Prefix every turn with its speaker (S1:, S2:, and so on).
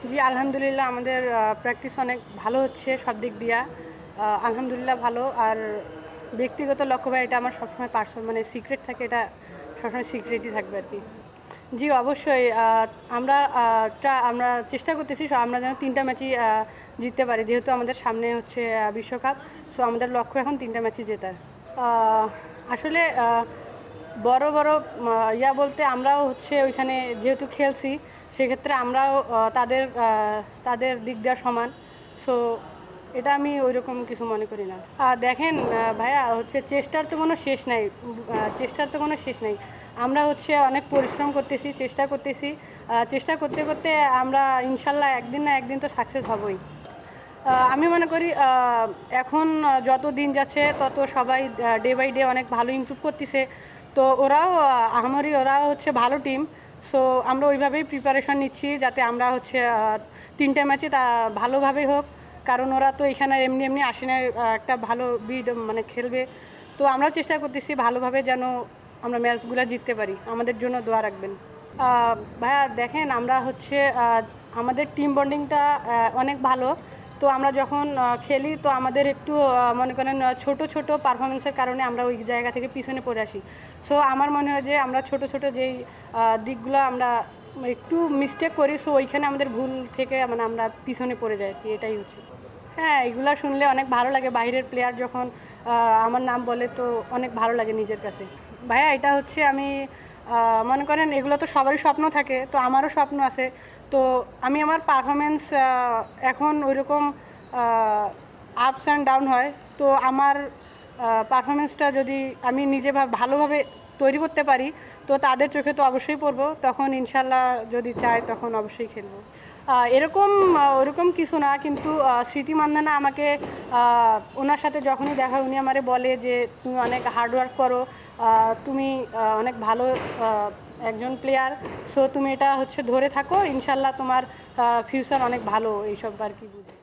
S1: জি, আলহামদুলিল্লাহ আমাদের প্র্যাকটিস অনেক ভালো হচ্ছে সব দিক দিয়া। আলহামদুলিল্লাহ ভালো। আর ব্যক্তিগত লক্ষ্য ভাই এটা আমার সবসময় মানে সিক্রেট থাকে, এটা সবসময় সিক্রেটই থাকবে আর কি। জি, অবশ্যই আমরা চেষ্টা করতেছি আমরা যেন ৩টা ম্যাচই জিততে পারি, যেহেতু আমাদের সামনে হচ্ছে বিশ্বকাপ। সো আমাদের লক্ষ্য এখন 3টা ম্যাচই জেতার। আসলে বড় বড় বলতে আমরাও হচ্ছে ওইখানে যেহেতু খেলছি, সেক্ষেত্রে আমরাও তাদের দিক দেওয়া সমান। সো এটা আমি ওইরকম কিছু মনে করি না। দেখেন ভাইয়া, হচ্ছে চেষ্টার তো কোনো শেষ নাই। আমরা হচ্ছে অনেক পরিশ্রম করতেছি, চেষ্টা করতে করতে আমরা ইনশাল্লাহ একদিন না একদিন তো সাকসেস হবই। আমি মনে করি এখন যত দিন যাচ্ছে তত সবাই ডে বাই ডে অনেক ভালো ইমপ্রুভ করতেছে। তো ওরাও হচ্ছে ভালো টিম। সো আমরা ওইভাবেই প্রিপারেশন নিচ্ছি যাতে আমরা হচ্ছে 3টে ম্যাচে তা ভালোভাবেই হোক। কারণ ওরা তো এখানে এমনি এমনি আসে না, একটা ভালো মানে খেলবে। তো আমরাও চেষ্টা করতেছি ভালোভাবে যেন আমরা ম্যাচগুলো জিততে পারি। আমাদের জন্য দোয়া রাখবেন। ভাইয়া দেখেন, আমরা হচ্ছে আমাদের টিম বন্ডিংটা অনেক ভালো। তো আমরা যখন খেলি তো আমাদের একটু মনে করেন ছোট ছোট পারফরমেন্সের কারণে আমরা ওই জায়গা থেকে পিছনে পড়ে আসি। সো আমার মনে হয় যে আমরা ছোট ছোট যেই দিকগুলো আমরা একটু মিস্টেক করি, সো ওইখানে আমাদের ভুল থেকে মানে আমরা পিছনে পড়ে যাই আর কি, এটাই হচ্ছে। হ্যাঁ, এগুলো শুনলে অনেক ভালো লাগে। বাইরের প্লেয়ার যখন আমার নাম বলে তো অনেক ভালো লাগে নিজের কাছে। ভাইয়া এটা হচ্ছে আমি মনে করেন এগুলো তো সবারই স্বপ্ন থাকে, তো আমারও স্বপ্ন আছে। তো আমি আমার পারফরমেন্স এখন ওইরকম আপস অ্যান্ড ডাউন হয়। তো আমার পারফরমেন্সটা যদি আমি নিজে ভালোভাবে তৈরি করতে পারি তো তাদের চোখে তো অবশ্যই পড়বো। তখন ইনশাল্লাহ যদি চাই তখন অবশ্যই খেলবো। ওরকম কিছু না, কিন্তু স্মৃতি মান্ধানা আমাকে ওনার সাথে যখনই দেখা উনি আমারে বলে যে তুমি অনেক হার্ডওয়ার্ক করো, তুমি অনেক ভালো একজন প্লেয়ার। সো তুমি এটা হচ্ছে ধরে থাকো, ইনশাল্লাহ তোমার ফিউচার অনেক ভালো, এইসব আর কি বুঝি।